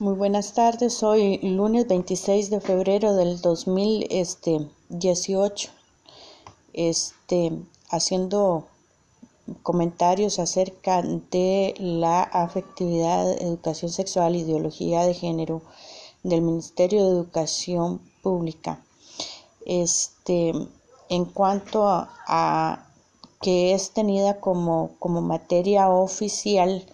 Muy buenas tardes, hoy lunes 26 de febrero del 2018, haciendo comentarios acerca de la afectividad, educación sexual, ideología de género del Ministerio de Educación Pública. En cuanto a que es tenida como materia oficial,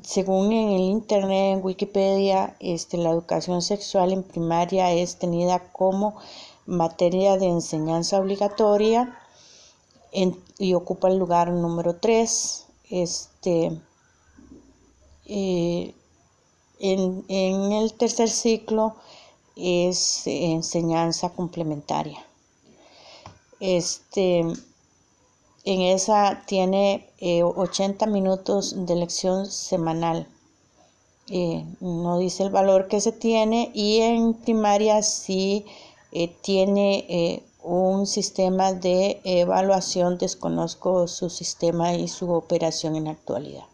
según en el internet, en Wikipedia, la educación sexual en primaria es tenida como materia de enseñanza obligatoria y ocupa el lugar número 3. En el tercer ciclo es enseñanza complementaria. En esa tiene 80 minutos de lección semanal. No dice el valor que se tiene, y en primaria sí tiene un sistema de evaluación. Desconozco su sistema y su operación en la actualidad.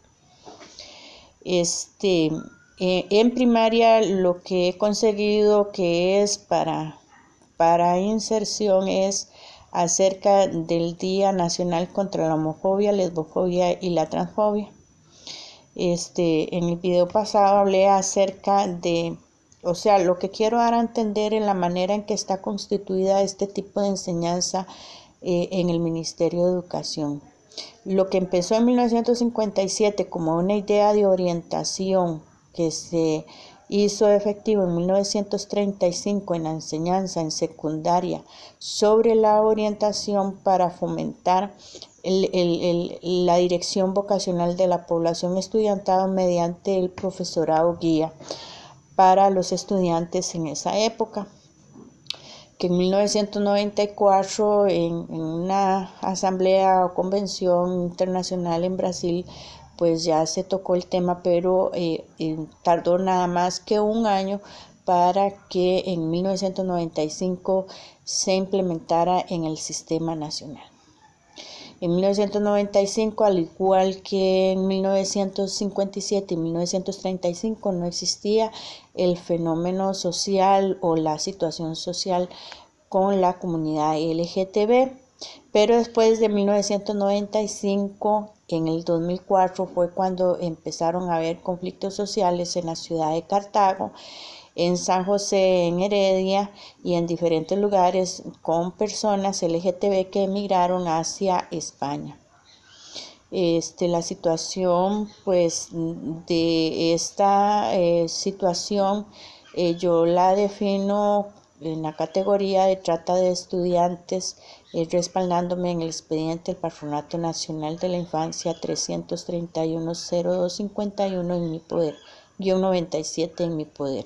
En primaria lo que he conseguido que es para inserción es acerca del Día Nacional contra la Homofobia, Lesbofobia y la Transfobia. En el video pasado hablé acerca de, lo que quiero dar a entender en la manera en que está constituida este tipo de enseñanza en el Ministerio de Educación. Lo que empezó en 1957 como una idea de orientación que se hizo efectivo en 1935 en la enseñanza en secundaria sobre la orientación para fomentar la dirección vocacional de la población estudiantil mediante el profesorado guía para los estudiantes en esa época, que en 1994 en una asamblea o convención internacional en Brasil pues ya se tocó el tema, pero tardó nada más que un año para que en 1995 se implementara en el sistema nacional. En 1995, al igual que en 1957 y 1935, no existía el fenómeno social o la situación social con la comunidad LGTB, pero después de 1995, en el 2004, fue cuando empezaron a haber conflictos sociales en la ciudad de Cartago, en San José, en Heredia y en diferentes lugares con personas LGTB que emigraron hacia España. La situación pues de esta situación yo la defino en la categoría de trata de estudiantes, respaldándome en el expediente del Patronato Nacional de la Infancia 331-0251 en mi poder, _97 en mi poder,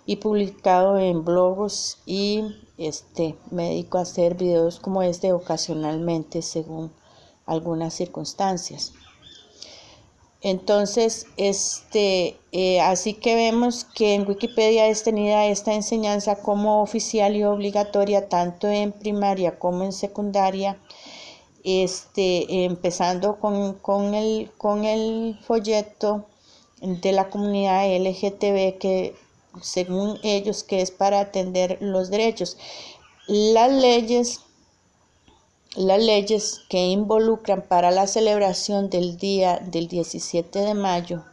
y publicado en blogs, y me dedico a hacer videos como este ocasionalmente según algunas circunstancias. Entonces, así que vemos que en Wikipedia es tenida esta enseñanza como oficial y obligatoria tanto en primaria como en secundaria, empezando con el folleto de la comunidad LGTB, que según ellos que es para atender los derechos. Las leyes que involucran para la celebración del día del 17 de mayo,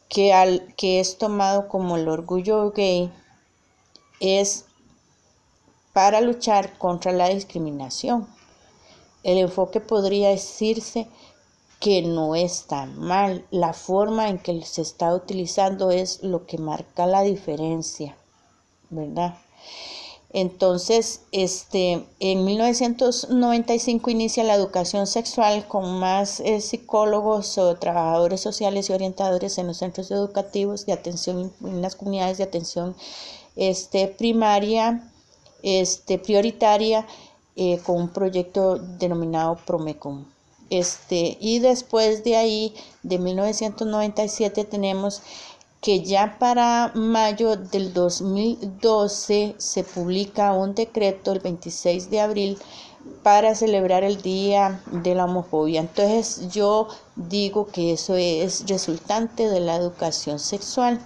que es tomado como el orgullo gay, es para luchar contra la discriminación. El enfoque podría decirse que no está mal, la forma en que se está utilizando es lo que marca la diferencia, ¿verdad? Entonces, en 1995 inicia la educación sexual con más psicólogos o trabajadores sociales y orientadores en los centros educativos de atención, en las comunidades de atención primaria, prioritaria, con un proyecto denominado Promecom. Y después de ahí, de 1997, tenemos que ya para mayo del 2012 se publica un decreto el 26 de abril para celebrar el Día de la Homofobia. Entonces yo digo que eso es resultante de la educación sexual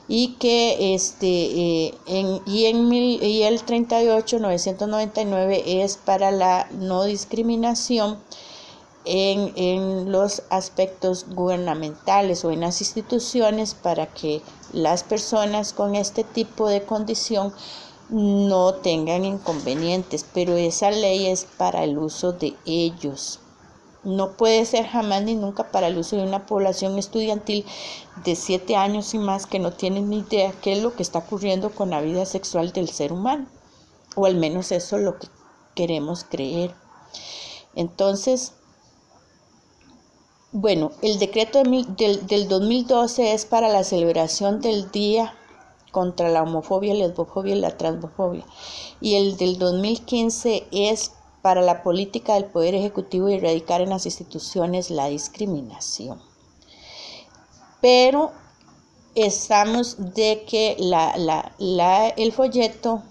y que el 38.999 es para la no discriminación en los aspectos gubernamentales o en las instituciones, para que las personas con este tipo de condición no tengan inconvenientes, pero esa ley es para el uso de ellos. No puede ser jamás ni nunca para el uso de una población estudiantil de 7 años y más que no tienen ni idea qué es lo que está ocurriendo con la vida sexual del ser humano, o al menos eso es lo que queremos creer. Entonces, bueno, el decreto del 2012 es para la celebración del Día contra la homofobia, lesbofobia y la transfobia, y el del 2015 es para la política del Poder Ejecutivo y erradicar en las instituciones la discriminación. Pero estamos de que el folleto,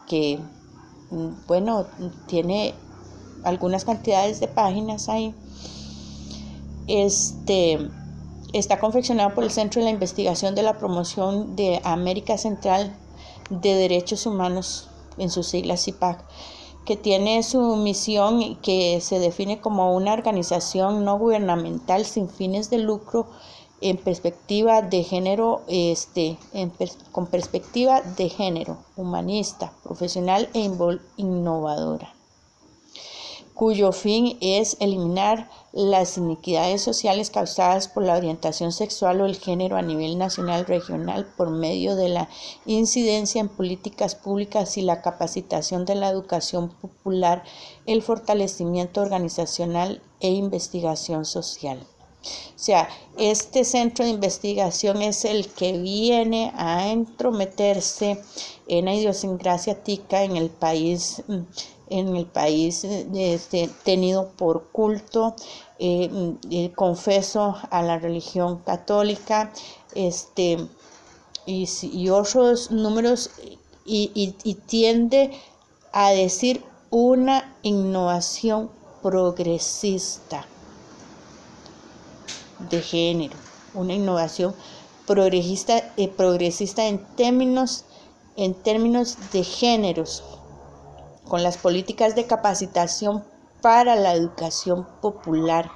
que bueno, tiene algunas cantidades de páginas ahí, está confeccionado por el Centro de la Investigación de la Promoción de América Central de Derechos Humanos, en sus siglas CIPAC, que tiene su misión, que se define como una organización no gubernamental sin fines de lucro en perspectiva de género, con perspectiva de género, humanista, profesional e innovadora, cuyo fin es eliminar las inequidades sociales causadas por la orientación sexual o el género a nivel nacional, regional, por medio de la incidencia en políticas públicas y la capacitación de la educación popular, el fortalecimiento organizacional e investigación social. O sea, este centro de investigación es el que viene a entrometerse en la idiosincrasia tica en el país tenido por culto, confeso a la religión católica, y otros números, y tiende a decir una innovación progresista de género, una innovación progresista en términos de géneros, con las políticas de capacitación para la educación popular,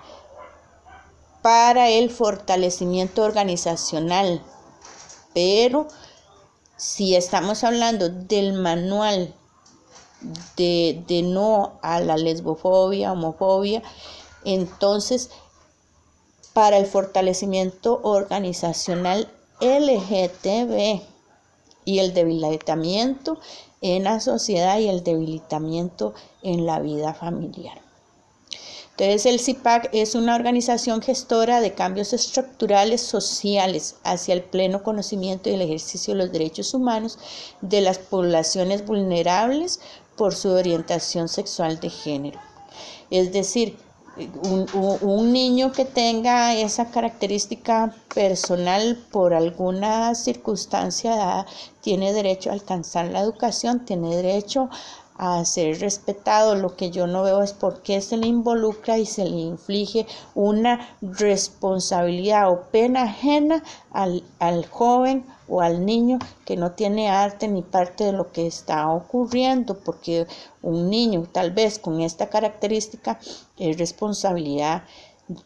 para el fortalecimiento organizacional. Pero si estamos hablando del manual de no a la lesbofobia, homofobia, entonces para el fortalecimiento organizacional LGTB y el debilitamiento en la sociedad y el debilitamiento en la vida familiar. Entonces el CIPAC es una organización gestora de cambios estructurales sociales hacia el pleno conocimiento y el ejercicio de los derechos humanos de las poblaciones vulnerables por su orientación sexual de género. Es decir, un niño que tenga esa característica personal por alguna circunstancia dada, tiene derecho a alcanzar la educación, tiene derecho a ser respetado. Lo que yo no veo es por qué se le involucra y se le inflige una responsabilidad o pena ajena al joven o al niño que no tiene arte ni parte de lo que está ocurriendo, porque un niño tal vez con esta característica es responsabilidad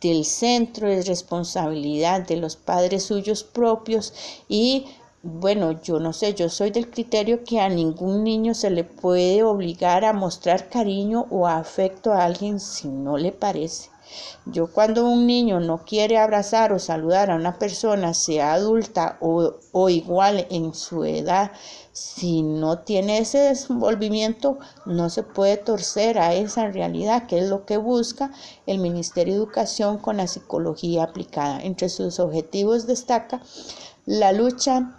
del centro, es responsabilidad de los padres suyos propios. Y bueno, yo no sé, yo soy del criterio que a ningún niño se le puede obligar a mostrar cariño o afecto a alguien si no le parece. Yo, cuando un niño no quiere abrazar o saludar a una persona, sea adulta o igual en su edad, si no tiene ese desenvolvimiento, no se puede torcer a esa realidad, que es lo que busca el Ministerio de Educación con la psicología aplicada. Entre sus objetivos destaca la lucha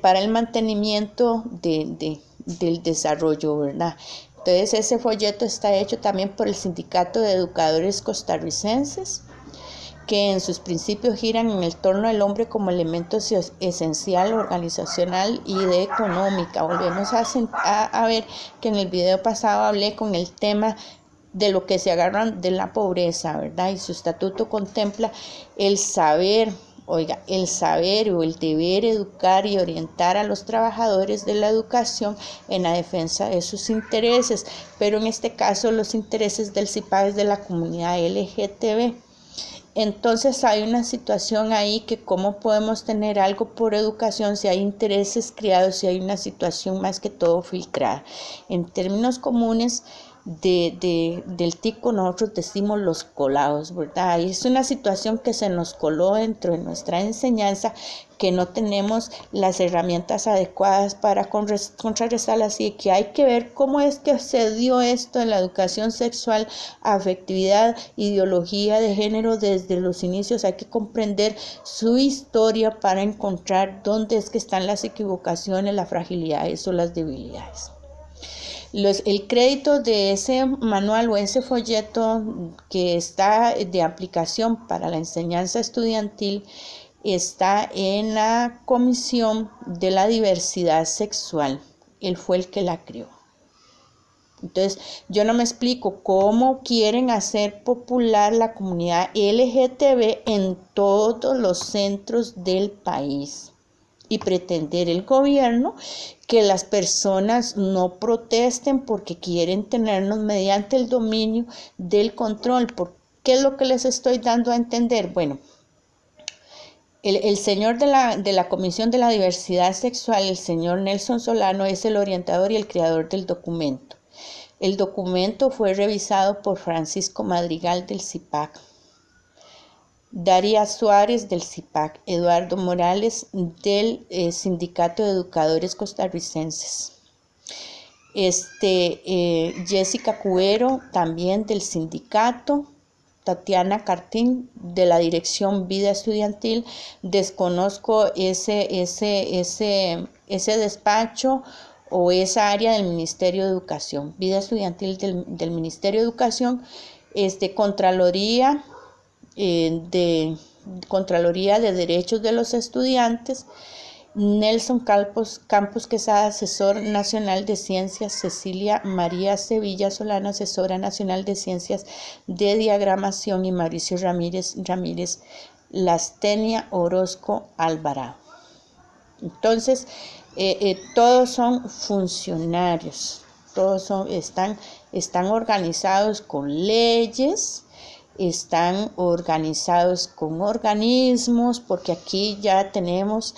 para el mantenimiento del desarrollo, ¿verdad? Entonces ese folleto está hecho también por el Sindicato de Educadores Costarricenses, que en sus principios giran en el torno del hombre como elemento esencial, organizacional y de económica. Volvemos a ver que en el video pasado hablé con el tema de lo que se agarran de la pobreza, ¿verdad? Y su estatuto contempla el saber, el saber o el deber educar y orientar a los trabajadores de la educación en la defensa de sus intereses, pero en este caso los intereses del CIPAC es de la comunidad LGTB. Entonces hay una situación ahí que cómo podemos tener algo por educación si hay intereses creados, si hay una situación más que todo filtrada. En términos comunes del tico nosotros decimos los colados, ¿verdad? Y es una situación que se nos coló dentro de nuestra enseñanza, que no tenemos las herramientas adecuadas para contrarrestarla, así que hay que ver cómo es que se dio esto en la educación sexual, afectividad, ideología de género desde los inicios. Hay que comprender su historia para encontrar dónde es que están las equivocaciones, las fragilidades o las debilidades. El crédito de ese manual o ese folleto que está de aplicación para la enseñanza estudiantil está en la Comisión de la Diversidad Sexual. Él fue el que la creó. Entonces, yo no me explico cómo quieren hacer popular la comunidad LGTB en todos los centros del país y pretender el gobierno que las personas no protesten porque quieren tenernos mediante el dominio del control. ¿Qué es lo que les estoy dando a entender? Bueno, el señor de la Comisión de la Diversidad Sexual, el señor Nelson Solano, es el orientador y el creador del documento. El documento fue revisado por Francisco Madrigal del CIPAC, Daria Suárez del CIPAC, Eduardo Morales del Sindicato de Educadores Costarricenses, Jessica Cubero también del sindicato, Tatiana Cartín de la Dirección Vida Estudiantil. Desconozco ese despacho o esa área del Ministerio de Educación, Vida Estudiantil del Ministerio de Educación, Contraloría de Derechos de los Estudiantes, Nelson Campos Quesada, asesor nacional de ciencias, Cecilia María Sevilla Solano, asesora nacional de ciencias de diagramación, y Mauricio Ramírez Lastenia Orozco Alvarado. Entonces, todos son funcionarios, todos están organizados con leyes, están organizados con organismos, porque aquí ya tenemos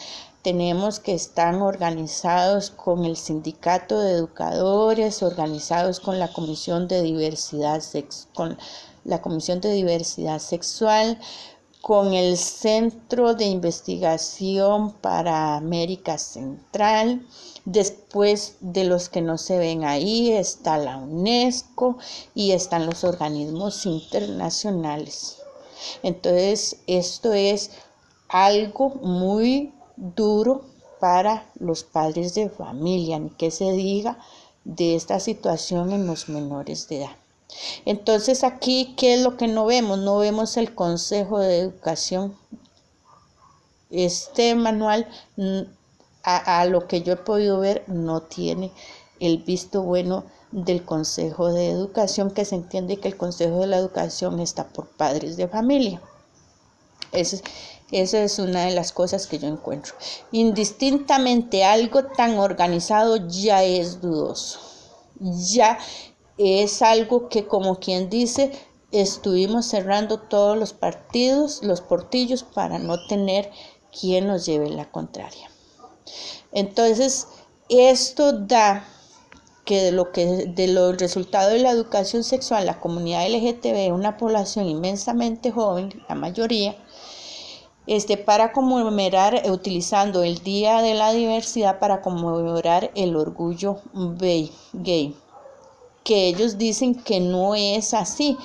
que están organizados con el sindicato de educadores, organizados con la Comisión de Diversidad Sexual, con el Centro de Investigación para América Central. Después de los que no se ven ahí está la UNESCO y están los organismos internacionales. Entonces, esto es algo muy duro para los padres de familia, ni que se diga de esta situación en los menores de edad. Entonces, aquí, ¿qué es lo que no vemos? No vemos el Consejo de Educación. Este manual, a lo que yo he podido ver, no tiene el visto bueno del Consejo de Educación, que se entiende que el Consejo de la Educación está por padres de familia. Esa es una de las cosas que yo encuentro. Indistintamente, algo tan organizado ya es dudoso. Ya es algo que, como quien dice, estuvimos cerrando todos los portillos para no tener quien nos lleve la contraria. Entonces, esto da que de los resultados de la educación sexual, la comunidad LGTB, una población inmensamente joven, la mayoría, para conmemorar, utilizando el Día de la Diversidad para conmemorar el orgullo gay, que ellos dicen que no es así.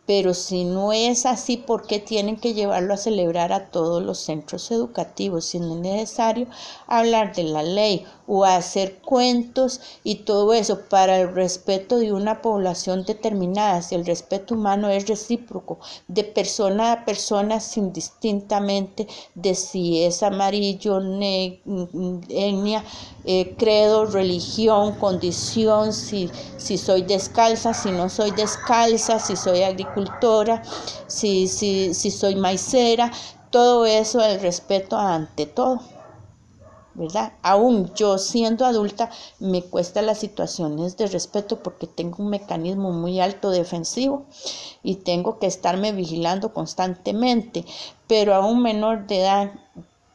Pero si no es así, ¿por qué tienen que llevarlo a celebrar a todos los centros educativos? Si no es necesario hablar de la ley o hacer cuentos y todo eso para el respeto de una población determinada. Si el respeto humano es recíproco, de persona a persona, sin distintamente de si es amarillo, etnia, credo, religión, condición, si soy descalza, si no soy descalza, si soy agricultora, si soy maicera, todo eso, el respeto ante todo, ¿verdad? Aún yo siendo adulta me cuesta las situaciones de respeto porque tengo un mecanismo muy alto defensivo y tengo que estarme vigilando constantemente, pero a un menor de edad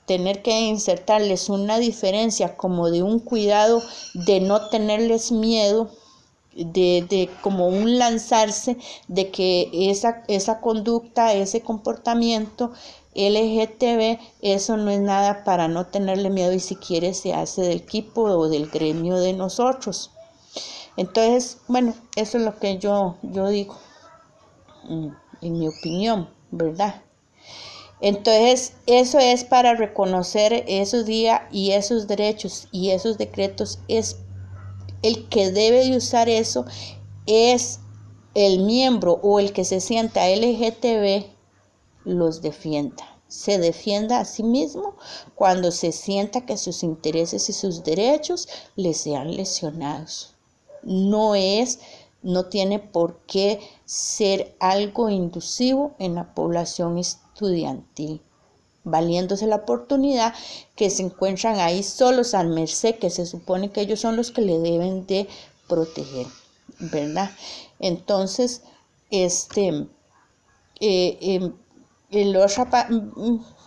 tener que insertarles una diferencia como de un cuidado de no tenerles miedo, de como un lanzarse, de que esa conducta, ese comportamiento LGTB, eso no es nada para no tenerle miedo, y si quiere se hace del equipo o del gremio de nosotros. Entonces, bueno, eso es lo que yo digo, en mi opinión, ¿verdad? Entonces, eso es para reconocer esos días y esos derechos y esos decretos. Es el que debe de usar eso, es el miembro o el que se sienta LGTB, los defienda. Se defienda a sí mismo cuando se sienta que sus intereses y sus derechos le sean lesionados. No tiene por qué ser algo inducivo en la población estudiantil, valiéndose la oportunidad que se encuentran ahí solos al merced, que se supone que ellos son los que le deben de proteger, ¿verdad? Entonces, el otro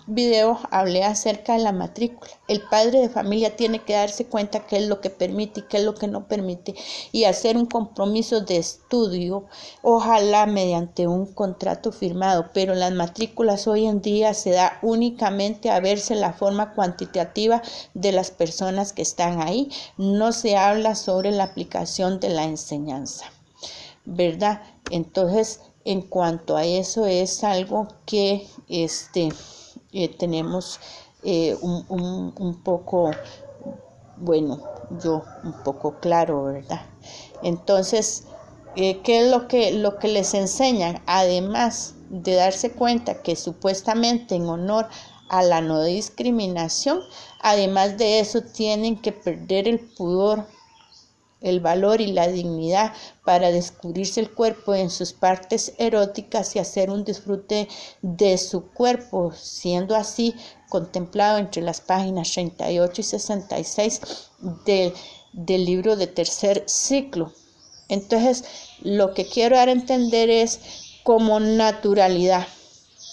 video hablé acerca de la matrícula. El padre de familia tiene que darse cuenta qué es lo que permite y qué es lo que no permite, y hacer un compromiso de estudio, ojalá mediante un contrato firmado. Pero las matrículas hoy en día se da únicamente a verse la forma cuantitativa de las personas que están ahí. No se habla sobre la aplicación de la enseñanza, ¿verdad? Entonces, en cuanto a eso, es algo que tenemos un poco, bueno, yo un poco claro, ¿verdad? Entonces, ¿qué es lo que les enseñan? Además de darse cuenta que supuestamente en honor a la no discriminación, además de eso tienen que perder el pudor, el valor y la dignidad para descubrirse el cuerpo en sus partes eróticas y hacer un disfrute de su cuerpo, siendo así contemplado entre las páginas 38 y 66 del libro de tercer ciclo. Entonces, lo que quiero dar a entender es como naturalidad.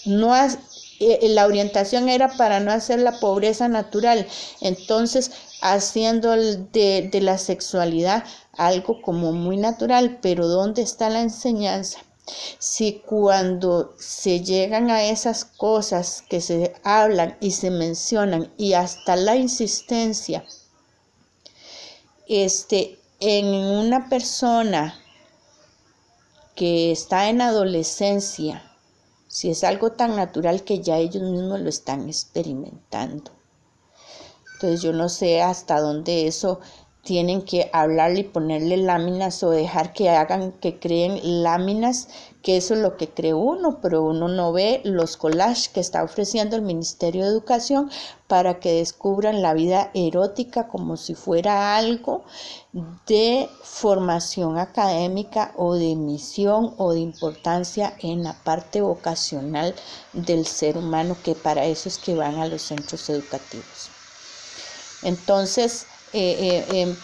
La orientación era para no hacer la pobreza natural, entonces haciendo de la sexualidad algo como muy natural. Pero ¿dónde está la enseñanza? Si cuando se llegan a esas cosas que se hablan y se mencionan, y hasta la insistencia en una persona que está en adolescencia, si es algo tan natural que ya ellos mismos lo están experimentando. Entonces yo no sé hasta dónde eso tienen que hablarle y ponerle láminas, o dejar que hagan, que creen láminas, que eso es lo que cree uno, pero uno no ve los collages que está ofreciendo el Ministerio de Educación para que descubran la vida erótica como si fuera algo de formación académica o de misión o de importancia en la parte vocacional del ser humano, que para eso es que van a los centros educativos. Entonces,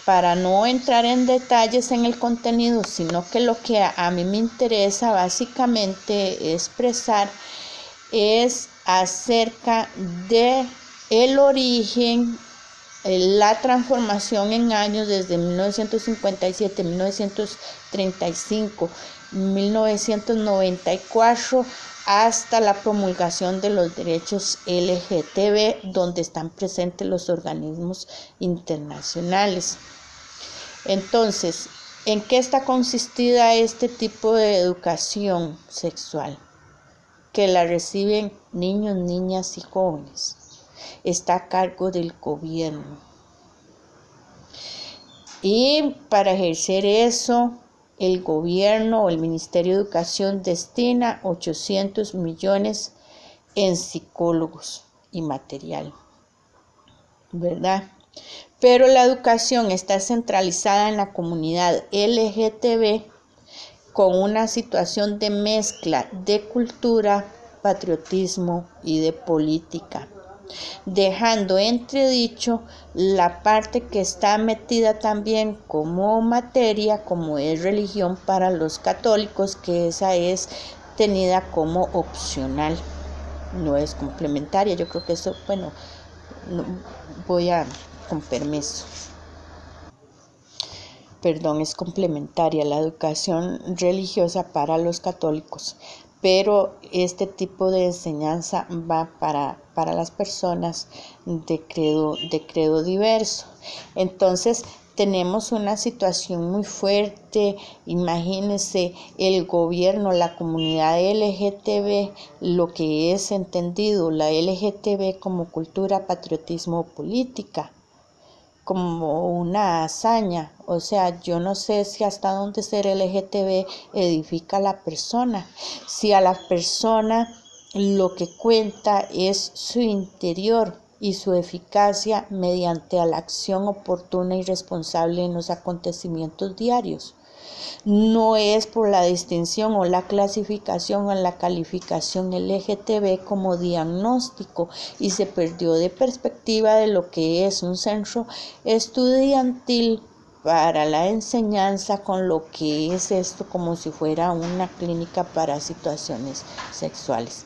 para no entrar en detalles en el contenido, sino que lo que a mí me interesa básicamente expresar es acerca de el origen, la transformación en años desde 1957, 1935, 1994 hasta la promulgación de los derechos LGTB, donde están presentes los organismos internacionales. Entonces, ¿en qué está consistida este tipo de educación sexual? Que la reciben niños, niñas y jóvenes. Está a cargo del gobierno. Y para ejercer eso, el gobierno o el Ministerio de Educación destina 800 millones en psicólogos y material, ¿verdad? Pero la educación está centralizada en la comunidad LGTB con una situación de mezcla de cultura, patriotismo y de política, dejando entredicho la parte que está metida también como materia, como es religión para los católicos, que esa es tenida como opcional, no es complementaria. Yo creo que eso, bueno, voy a, con permiso. Perdón, es complementaria la educación religiosa para los católicos, pero este tipo de enseñanza va para las personas de credo diverso. Entonces, tenemos una situación muy fuerte. Imagínense el gobierno, la comunidad LGTB, lo que es entendido la LGTB como cultura, patriotismo, política, como una hazaña. O sea, yo no sé si hasta dónde ser LGTB edifica a la persona. Si a la persona lo que cuenta es su interior y su eficacia mediante la acción oportuna y responsable en los acontecimientos diarios. No es por la distinción o la clasificación o la calificación LGTB como diagnóstico, y se perdió de perspectiva de lo que es un centro estudiantil para la enseñanza con lo que es esto como si fuera una clínica para situaciones sexuales.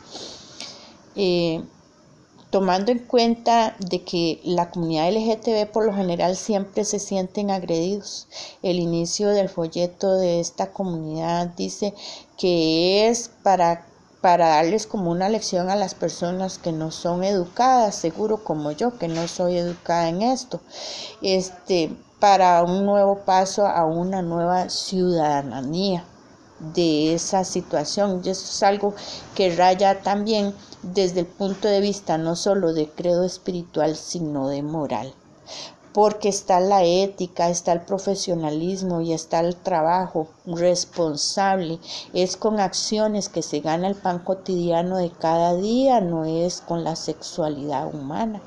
Tomando en cuenta de que la comunidad LGTB por lo general siempre se sienten agredidos. El inicio del folleto de esta comunidad dice que es para darles como una lección a las personas que no son educadas, seguro como yo, que no soy educada en esto, para un nuevo paso a una nueva ciudadanía de esa situación. Y eso es algo que raya también desde el punto de vista no solo de credo espiritual, sino de moral, porque está la ética, está el profesionalismo y está el trabajo responsable. Es con acciones que se gana el pan cotidiano de cada día, no es con la sexualidad humana.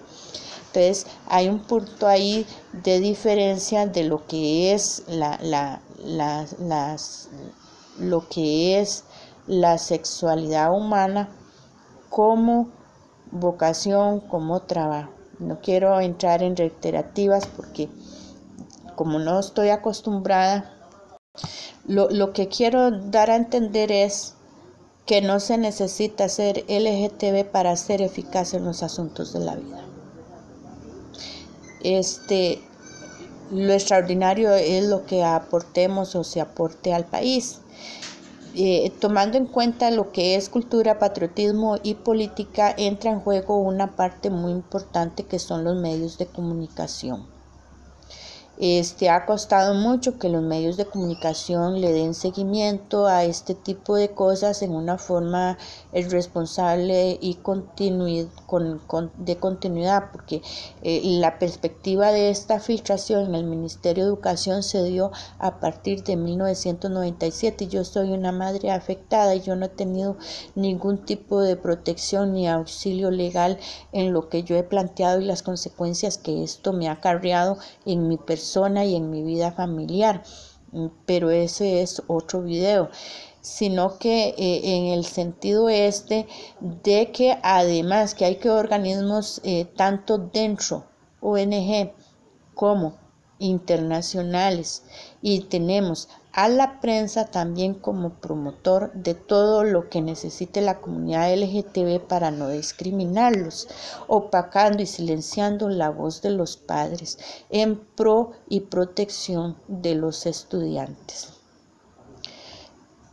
Entonces hay un punto ahí de diferencia de lo que es lo que es la sexualidad humana como vocación, como trabajo. No quiero entrar en reiterativas porque como no estoy acostumbrada, lo que quiero dar a entender es que no se necesita ser LGTB para ser eficaz en los asuntos de la vida. Lo extraordinario es lo que aportemos o se aporte al país. Tomando en cuenta lo que es cultura, patriotismo y política, entra en juego una parte muy importante que son los medios de comunicación. Ha costado mucho que los medios de comunicación le den seguimiento a este tipo de cosas en una forma responsable y de continuidad, porque la perspectiva de esta filtración en el Ministerio de Educación se dio a partir de 1997. Yo soy una madre afectada y yo no he tenido ningún tipo de protección ni auxilio legal en lo que yo he planteado y las consecuencias que esto me ha acarreado en mi persona y en mi vida familiar, pero ese es otro video, sino que en el sentido de que además que hay que organismos tanto dentro ONG como internacionales, y tenemos a la prensa también como promotor de todo lo que necesite la comunidad LGTB para no discriminarlos, opacando y silenciando la voz de los padres en pro y protección de los estudiantes.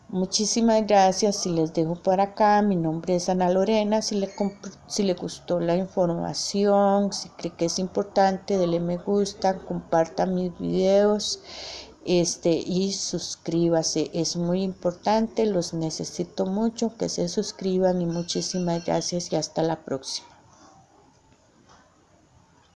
Muchísimas gracias y les dejo por acá. Mi nombre es Ana Lorena. Si le gustó la información, si cree que es importante, dele me gusta, comparta mis videos y suscríbase. Es muy importante, los necesito mucho, que se suscriban, y muchísimas gracias y hasta la próxima.